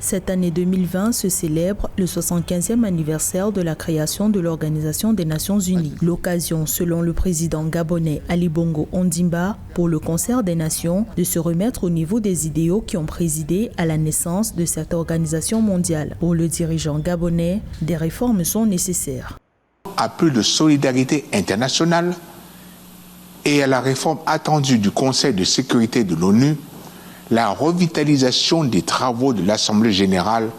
Cette année 2020 se célèbre le 75e anniversaire de la création de l'Organisation des Nations Unies. L'occasion, selon le président gabonais Ali Bongo Ondimba, pour le Concert des Nations, de se remettre au niveau des idéaux qui ont présidé à la naissance de cette organisation mondiale. Pour le dirigeant gabonais, des réformes sont nécessaires. À plus de solidarité internationale et à la réforme attendue du Conseil de sécurité de l'ONU, la revitalisation des travaux de l'Assemblée générale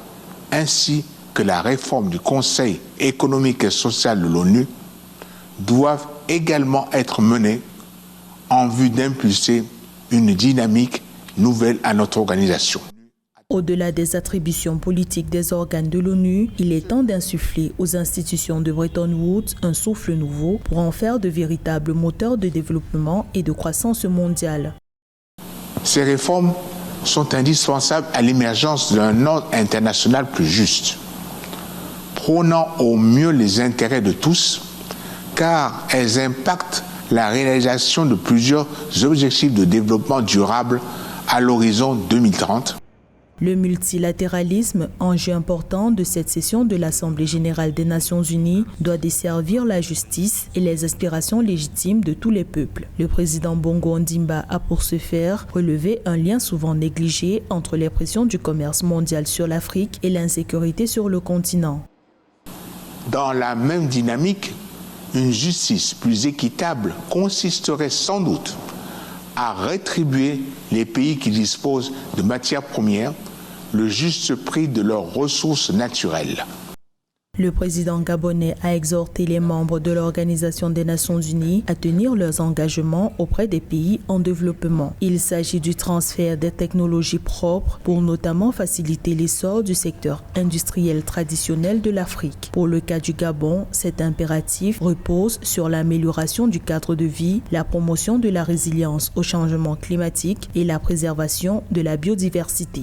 ainsi que la réforme du Conseil économique et social de l'ONU doivent également être menées en vue d'impulser une dynamique nouvelle à notre organisation. Au-delà des attributions politiques des organes de l'ONU, il est temps d'insuffler aux institutions de Bretton Woods un souffle nouveau pour en faire de véritables moteurs de développement et de croissance mondiale. Ces réformes sont indispensables à l'émergence d'un ordre international plus juste, prônant au mieux les intérêts de tous, car elles impactent la réalisation de plusieurs objectifs de développement durable à l'horizon 2030. Le multilatéralisme, enjeu important de cette session de l'Assemblée générale des Nations unies, doit desservir la justice et les aspirations légitimes de tous les peuples. Le président Bongo Ondimba a pour ce faire relevé un lien souvent négligé entre les pressions du commerce mondial sur l'Afrique et l'insécurité sur le continent. Dans la même dynamique, une justice plus équitable consisterait sans doute à rétribuer les pays qui disposent de matières premières le juste prix de leurs ressources naturelles. Le président gabonais a exhorté les membres de l'Organisation des Nations Unies à tenir leurs engagements auprès des pays en développement. Il s'agit du transfert des technologies propres pour notamment faciliter l'essor du secteur industriel traditionnel de l'Afrique. Pour le cas du Gabon, cet impératif repose sur l'amélioration du cadre de vie, la promotion de la résilience au changement climatique et la préservation de la biodiversité.